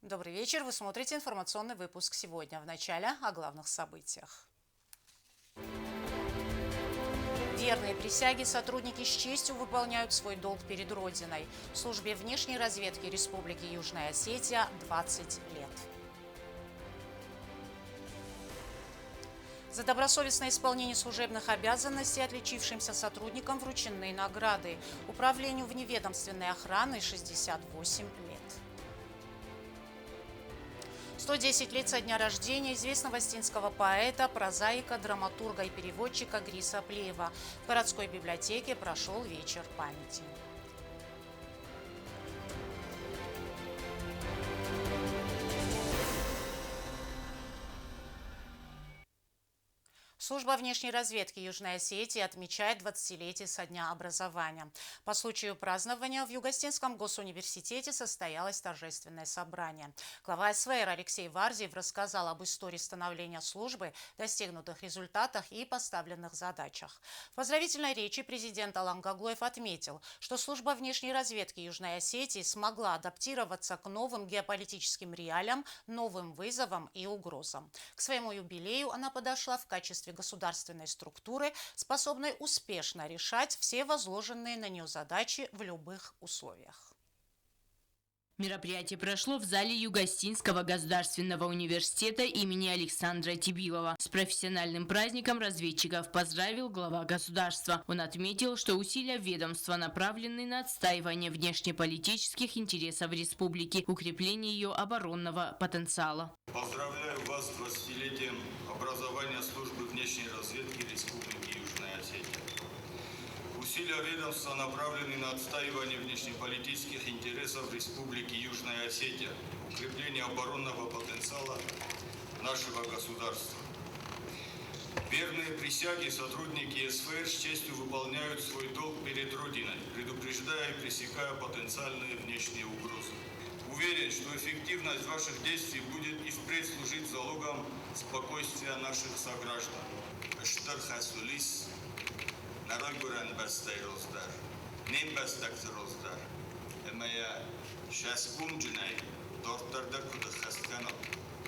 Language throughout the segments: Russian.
Добрый вечер. Вы смотрите информационный выпуск сегодня. Вначале о главных событиях. Верные присяги сотрудники с честью выполняют свой долг перед Родиной. В службе внешней разведки Республики Южная Осетия 20 лет. За добросовестное исполнение служебных обязанностей отличившимся сотрудникам вручены награды. Управлению вневедомственной охраны 68 лет. 110 лет со дня рождения известного остинского поэта, прозаика, драматурга и переводчика Гриса Плеева. В городской библиотеке прошел вечер памяти. Служба внешней разведки Южной Осетии отмечает 20-летие со дня образования. По случаю празднования в Юго-Остинском госуниверситете состоялось торжественное собрание. Глава СВР Алексей Варзиев рассказал об истории становления службы, достигнутых результатах и поставленных задачах. В поздравительной речи президент Алан Гаглоев отметил, что служба внешней разведки Южной Осетии смогла адаптироваться к новым геополитическим реалиям, новым вызовам и угрозам. К своему юбилею она подошла в качестве государственной структуры, способной успешно решать все возложенные на нее задачи в любых условиях. Мероприятие прошло в зале Юго-Остинского государственного университета имени Александра Тибилова. С профессиональным праздником разведчиков поздравил глава государства. Он отметил, что усилия ведомства направлены на отстаивание внешнеполитических интересов республики, укрепление ее оборонного потенциала. Поздравляю вас с 20-летием образования службы внешней разведки Республики Южная Осетия. Усилия ведомства направлены на отстаивание внешнеполитических интересов Республики Южная Осетия, укрепление оборонного потенциала нашего государства. Верные присяги сотрудники СВР с честью выполняют свой долг перед Родиной, предупреждая и пресекая потенциальные внешние угрозы. Уверен, что эффективность ваших действий будет и впредь служить залогом спокойствия наших сограждан. Нарой буран бастай роздар, нем бастакты роздар. Эмая шаскум джинай, дортарда куда хасканов,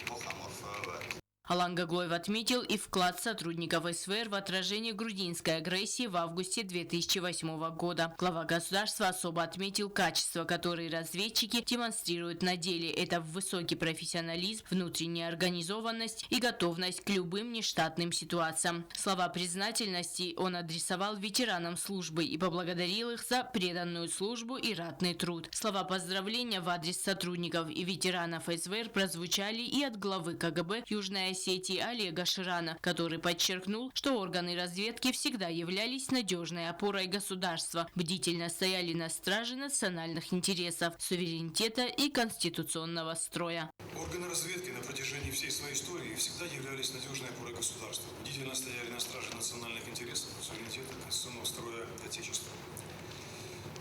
похаморфават. Алан Гаглоев отметил и вклад сотрудников СВР в отражение грузинской агрессии в августе 2008 года. Глава государства особо отметил качества, которые разведчики демонстрируют на деле. Это высокий профессионализм, внутренняя организованность и готовность к любым нештатным ситуациям. Слова признательности он адресовал ветеранам службы и поблагодарил их за преданную службу и ратный труд. Слова поздравления в адрес сотрудников и ветеранов СВР прозвучали и от главы КГБ Южной Осетии Олега Ширана, который подчеркнул, что органы разведки всегда являлись надежной опорой государства, бдительно стояли на страже национальных интересов, суверенитета и конституционного строя. Органы разведки на протяжении всей своей истории всегда являлись надежной опорой государства, бдительно стояли на страже национальных интересов, суверенитета и конституционного строя Отечества.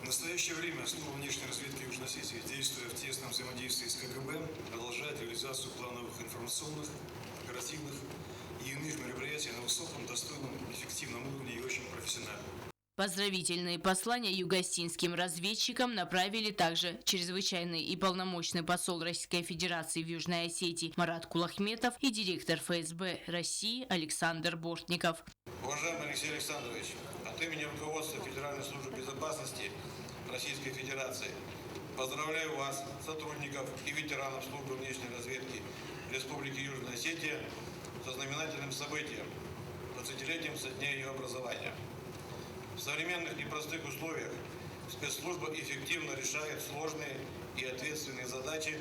В настоящее время служба внешней разведки Южной Осетии, действуя в тесном взаимодействии с КГБ, продолжает реализацию плановых информационных, оперативных и иных мероприятий на высоком, достойном, эффективном уровне и очень профессиональном. Поздравительные послания юго-остинским разведчикам направили также чрезвычайный и полномочный посол Российской Федерации в Южной Осетии Марат Кулахметов и директор ФСБ России Александр Бортников. Уважаемый Алексей Александрович, от имени руководства Федеральной службы безопасности Российской Федерации поздравляю вас, сотрудников и ветеранов службы внешней разведки Республики Южная Осетия, со знаменательным событием – 20-летием со дня ее образования. В современных непростых условиях спецслужба эффективно решает сложные и ответственные задачи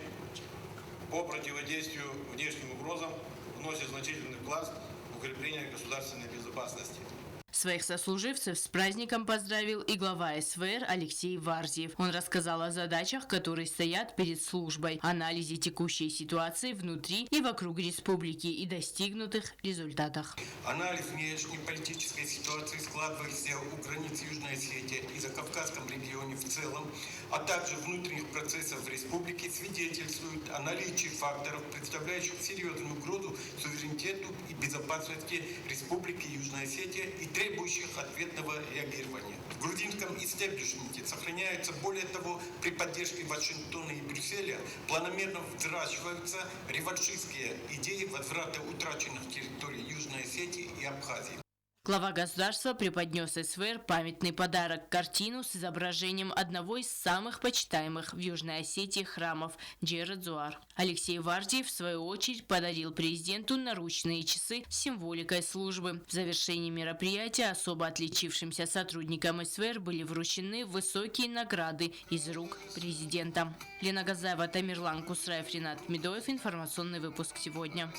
по противодействию внешним угрозам, вносит значительный вклад в укрепление государственной безопасности. Своих сослуживцев с праздником поздравил и глава СВР Алексей Варзиев. Он рассказал о задачах, которые стоят перед службой, анализе текущей ситуации внутри и вокруг республики и достигнутых результатах. Анализ внешнеполитической ситуации складывается у границ Южной Осетии и Закавказском регионе в целом, а также внутренних процессов в республике свидетельствует о наличии факторов, представляющих серьезную угрозу суверенитету и безопасности Республики Южная Осетия и требующих ответного реагирования. в грузинском истеблишменте сохраняются. Более того, при поддержке Вашингтона и Брюсселя планомерно взращиваются реваншистские идеи возврата утраченных территорий Южной Осетии и Абхазии. Глава государства преподнес СВР памятный подарок – картину с изображением одного из самых почитаемых в Южной Осетии храмов – Джер-Эдзуар. Алексей Вардиев, в свою очередь, подарил президенту наручные часы с символикой службы. В завершении мероприятия особо отличившимся сотрудникам СВР были вручены высокие награды из рук президента. Лена Газаева, Тамерлан Кусраев, Ринат Медоев. Информационный выпуск сегодня.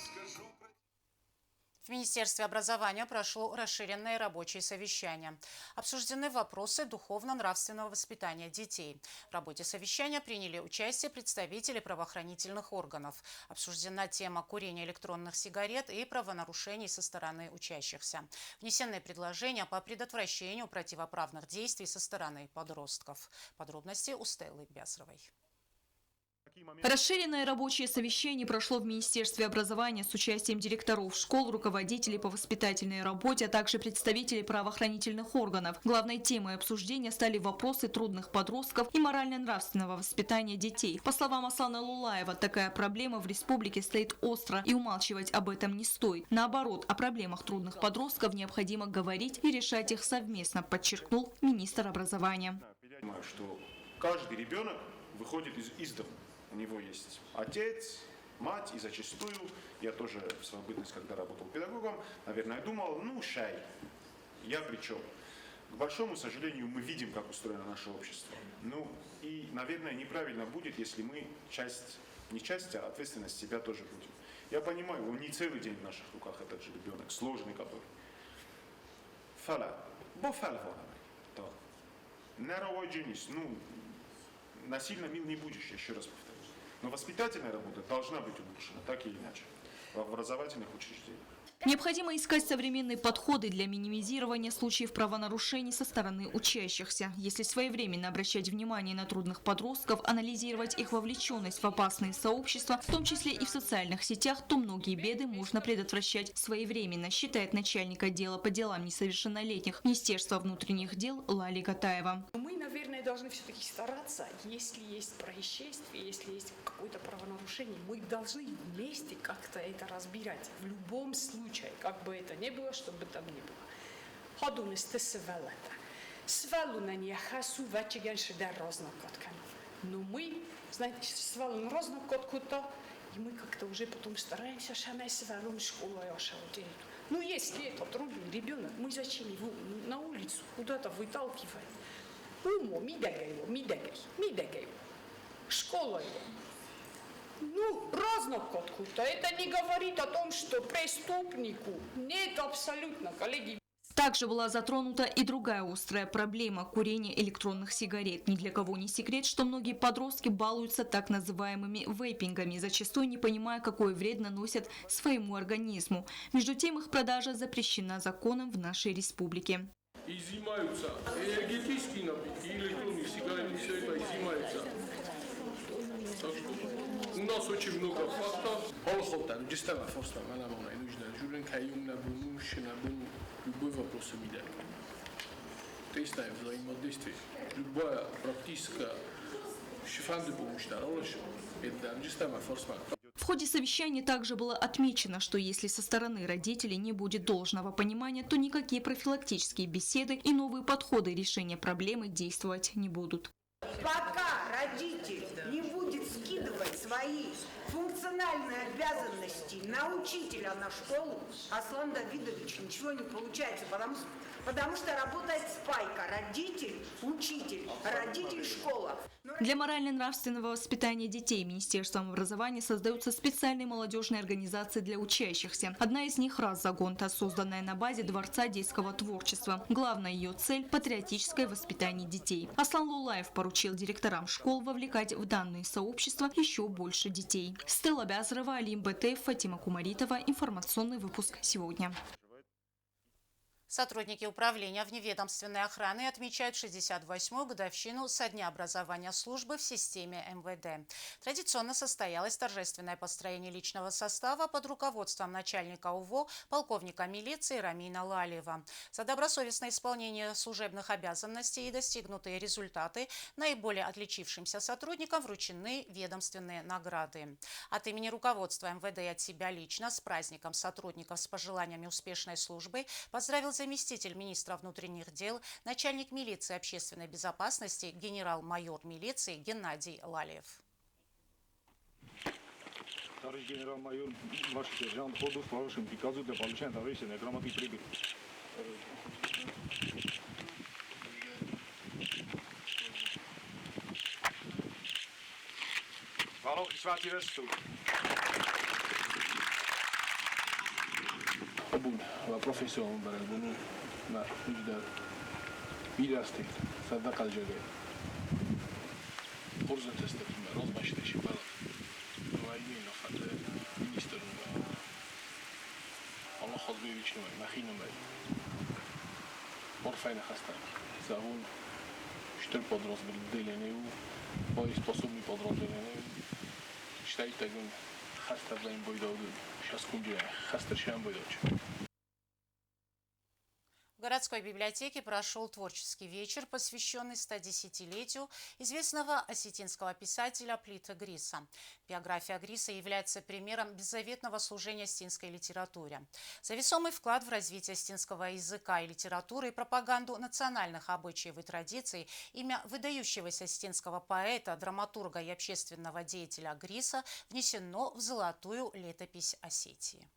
В Министерстве образования прошло расширенное рабочее совещание. Обсуждены вопросы духовно-нравственного воспитания детей. В работе совещания приняли участие представители правоохранительных органов. Обсуждена тема курения электронных сигарет и правонарушений со стороны учащихся. Внесены предложения по предотвращению противоправных действий со стороны подростков. Подробности у Стеллы Бясровой. Расширенное рабочее совещание прошло в Министерстве образования с участием директоров школ, руководителей по воспитательной работе, а также представителей правоохранительных органов. Главной темой обсуждения стали вопросы трудных подростков и морально-нравственного воспитания детей. По словам Аслана Лулаева, такая проблема в республике стоит остро, и умалчивать об этом не стоит. Наоборот, о проблемах трудных подростков необходимо говорить и решать их совместно, подчеркнул министр образования. Я понимаю, что каждый ребенок выходит из дома. У него есть отец, мать, и зачастую, я тоже в свою бытность, когда работал педагогом, наверное, думал, шай, я при чем? К большому сожалению, мы видим, как устроено наше общество. И, наверное, неправильно будет, если мы не часть, а ответственность себя тоже будем. Я понимаю, он не целый день в наших руках, этот же ребенок, сложный который. Насильно мил не будешь, еще раз повторюсь. Но воспитательная работа должна быть улучшена, так или иначе, в образовательных учреждениях. Необходимо искать современные подходы для минимизирования случаев правонарушений со стороны учащихся. Если своевременно обращать внимание на трудных подростков, анализировать их вовлеченность в опасные сообщества, в том числе и в социальных сетях, то многие беды можно предотвращать своевременно, считает начальник отдела по делам несовершеннолетних Министерства внутренних дел Лали Гатаева. Мы, наверное, должны все-таки стараться, если есть происшествие, если есть какое-то правонарушение, мы должны вместе как-то это разбирать. В любом случае, как бы это ни было, чтобы там ни было. Ходунесте свалата. Свалу на нее хасу вачиганши да рознокотками. Но мы, знаете, свалу рознокотку-то, и мы как-то уже потом стараемся шамай свалу школу и ошалдерить. Если это трудный ребенок, мы зачем его на улицу куда-то выталкиваем? Мидагай. Школа его. Разнокотку-то это не говорит о том, что преступнику. Нет, абсолютно, коллеги. Также была затронута и другая острая проблема – курения электронных сигарет. Ни для кого не секрет, что многие подростки балуются так называемыми вейпингами, зачастую не понимая, какой вред наносят своему организму. Между тем, их продажа запрещена законом в нашей республике. Изымаются энергетические напитки, электронные сигареты, все это изымается. У нас очень много фактов. Любой вопрос тестовое взаимодействие, любая практическая В ходе совещания также было отмечено, что если со стороны родителей не будет должного понимания, то никакие профилактические беседы и новые подходы решения проблемы действовать не будут. Пока родитель не будет скидывать свои функциональные обязанности на учителя, на школу, Аслан Давидович, ничего не получается, потому что работает спайка. Родитель, учитель, родитель, школа. Для морально-нравственного воспитания детей Министерством образования создаются специальные молодежные организации для учащихся. Одна из них – «Раззагонта», созданная на базе Дворца детского творчества. Главная ее цель – патриотическое воспитание детей. Аслан Лулаев поручил директорам школ вовлекать в данные сообщества еще больше детей. Стелла Бязрова, Алим Бетеев, Фатима Кумаритова. Информационный выпуск сегодня. Сотрудники управления вневедомственной охраны отмечают 68-ю годовщину со дня образования службы в системе МВД. Традиционно состоялось торжественное построение личного состава под руководством начальника УВО полковника милиции Рамина Лалиева. За добросовестное исполнение служебных обязанностей и достигнутые результаты наиболее отличившимся сотрудникам вручены ведомственные награды. От имени руководства МВД и от себя лично с праздником сотрудников с пожеланиями успешной службы поздравил заместитель министра внутренних дел, начальник милиции и общественной безопасности, генерал-майор милиции Геннадий Лалиев. Товарищ генерал-майор, ваш сержант Ходов по вашим приказу для получения торжественной грамоты прибыл. Vánoky svátí vestu. Bun, la profesiyon böyle bunu na yüzde birasti sadaka alacak. Orada testlerim var, rozmaştı işi falan. Vayni nafate ministerim var. Allah hazır bir şey var, mahinim var. Orfayna hastayım. Zavun, ştır podroz bildiğini, o sposobni podroz bildiğini. Считайте, что хаста время будет долго. Сейчас кундия, хаста шам будет очень. В городской библиотеке прошел творческий вечер, посвященный 110-летию известного осетинского писателя Плита Гриса. Биография Гриса является примером беззаветного служения осетинской литературе. За весомый вклад в развитие осетинского языка и литературы и пропаганду национальных обычаев и традиций имя выдающегося осетинского поэта, драматурга и общественного деятеля Гриса внесено в золотую летопись Осетии.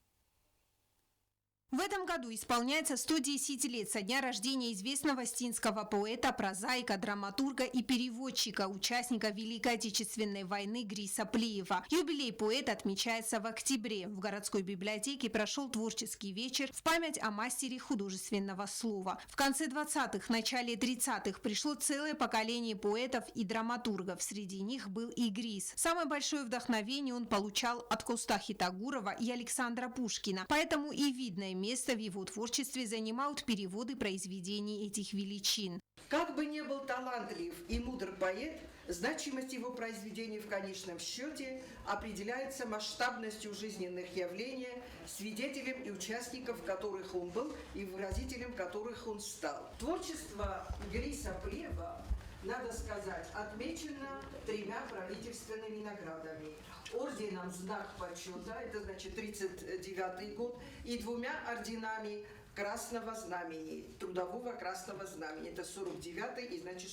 В этом году исполняется 110 лет со дня рождения известного осетинского поэта, прозаика, драматурга и переводчика, участника Великой Отечественной войны Гриса Плиева. Юбилей поэта отмечается в октябре. В городской библиотеке прошел творческий вечер в память о мастере художественного слова. В конце 20-х, начале 30-х пришло целое поколение поэтов и драматургов. Среди них был и Грис. Самое большое вдохновение он получал от Костахи Тагурова и Александра Пушкина. Поэтому и видное место в его творчестве занимают переводы произведений этих величин. Как бы ни был талантлив и мудр поэт, значимость его произведений в конечном счете определяется масштабностью жизненных явлений, свидетелем и участником которых он был и выразителем которых он стал. Творчество Гриса Плиева, надо сказать, отмечено 3 правительственными наградами. Орденом «Знак почета», это значит 39-й год, и 2 орденами Красного Знамени, Трудового Красного Знамени. Это 49-й и, значит,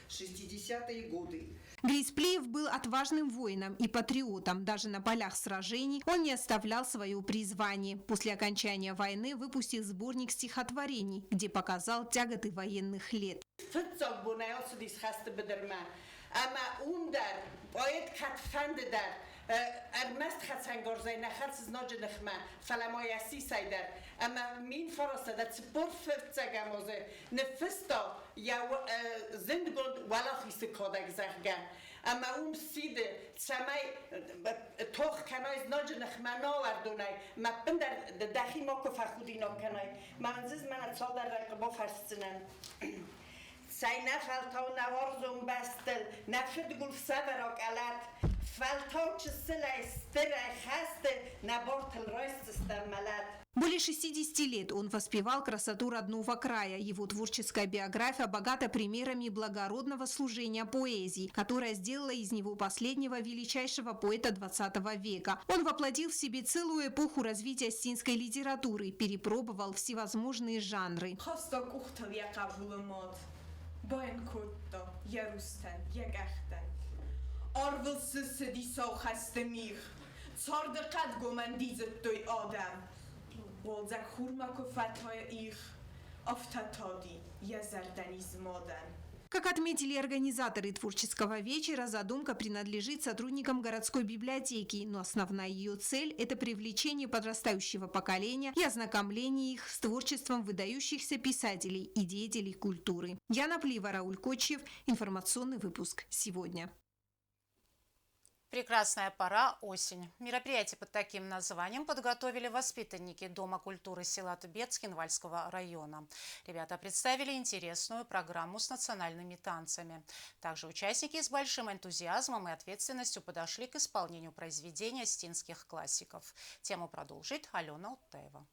60-е годы. Грис Плиев был отважным воином и патриотом. Даже на полях сражений он не оставлял свое призвание. После окончания войны выпустил сборник стихотворений, где показал тяготы военных лет. ارمست خسنگار زی نخرس ناج نخمه فلمای اسی سایدر اما مین فراسته ده سپور فرتزگم اوزه نفستا یا زندگون ولا خیست کادک زخگن اما سیده سمای توخ کنایز ناج نخمه ناوردونای ما بندر دخی ما که فرخودی نکنای منزیز من اتصال در رقبا فرستنن سای نفلتا و نوارزون بستل نفرد گلف سبراک علت Более 60 лет он воспевал красоту родного края. Его творческая биография богата примерами благородного служения поэзии, которая сделала из него последнего величайшего поэта 20 века. Он воплотил в себе целую эпоху развития осетинской литературы, перепробовал всевозможные жанры. Arvılsız sedisau hastemich, çarde qad gomandizet toy adam. Bolza khurma ko fataya ich, aftatadi yazardaniz modan. Как отметили организаторы творческого вечера, задумка принадлежит сотрудникам городской библиотеки, но основная ее цель – это привлечение подрастающего поколения и ознакомление их с творчеством выдающихся писателей и деятелей культуры. Яна Плива, Рауль Кочев. Информационный выпуск сегодня. Прекрасная пора – осень. Мероприятие под таким названием подготовили воспитанники Дома культуры села Тубец Хинвальского района. Ребята представили интересную программу с национальными танцами. Также участники с большим энтузиазмом и ответственностью подошли к исполнению произведения остинских классиков. Тему продолжит Алена Уттаева.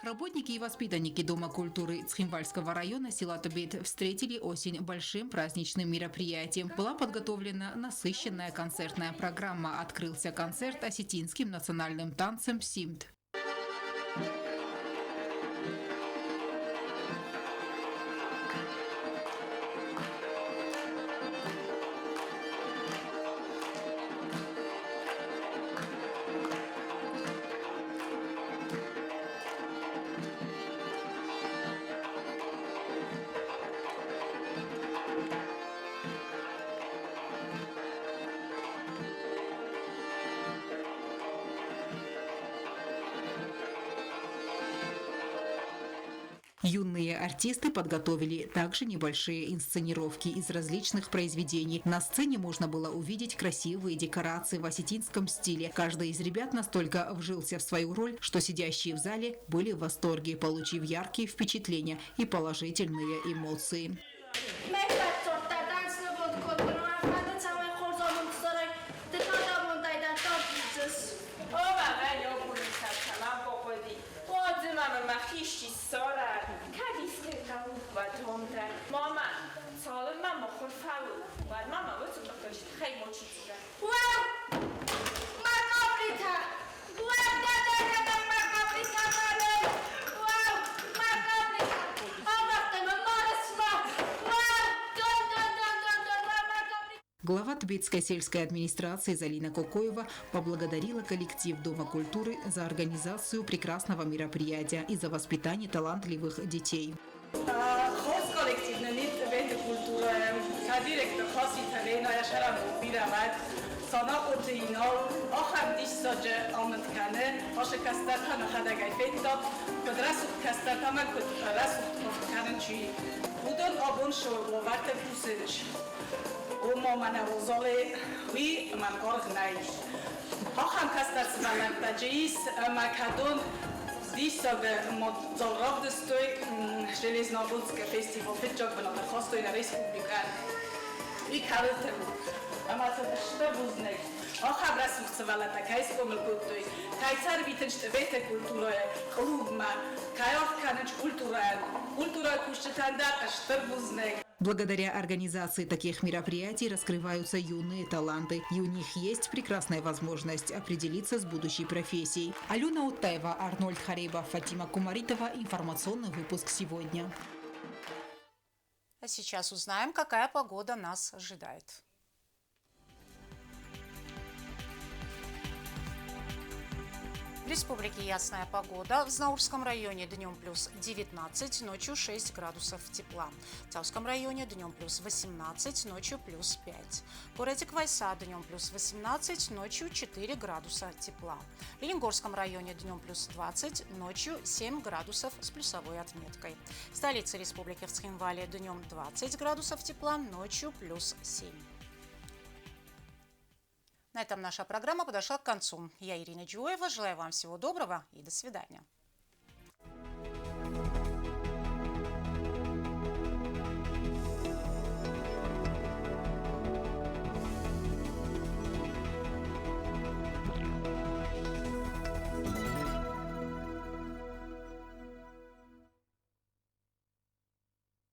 Работники и воспитанники Дома культуры Цхинвальского района села Тубет встретили осень большим праздничным мероприятием. Была подготовлена насыщенная концертная программа. Открылся концерт осетинским национальным танцем «Симт». Юные артисты подготовили также небольшие инсценировки из различных произведений. На сцене можно было увидеть красивые декорации в осетинском стиле. Каждый из ребят настолько вжился в свою роль, что сидящие в зале были в восторге, получив яркие впечатления и положительные эмоции. Глава Тубетской сельской администрации Залина Кокоева поблагодарила коллектив Дома культуры за организацию прекрасного мероприятия и за воспитание талантливых детей. Умомана возоле ви ман оргнай. Охам кастац малантаджис макадон дисога модзолровдстой железнодорожный фестиваль фитчок на хостой на республика. И карте. Амата что бузнай. Охам расухцвала такая спомылкутой. Кайцар витенште вете культура клубма. Кайох канач культура. Культура куштанда что бузнай. Благодаря организации таких мероприятий раскрываются юные таланты, и у них есть прекрасная возможность определиться с будущей профессией. Алена Уттаева, Арнольд Харибов, Фатима Кумаритова. Информационный выпуск сегодня. А сейчас узнаем, какая погода нас ожидает. В республике ясная погода. В Знаурском районе днем плюс 19, ночью 6 градусов тепла. В Цауском районе днем плюс 18, ночью плюс 5. В городе Квайса днем плюс 18, ночью 4 градуса тепла. В Лениногорском районе днем плюс 20, ночью 7 градусов с плюсовой отметкой. В столице республики в Цхинвале днем 20 градусов тепла, ночью плюс 7. На этом наша программа подошла к концу. Я, Ирина Джуева, желаю вам всего доброго и до свидания.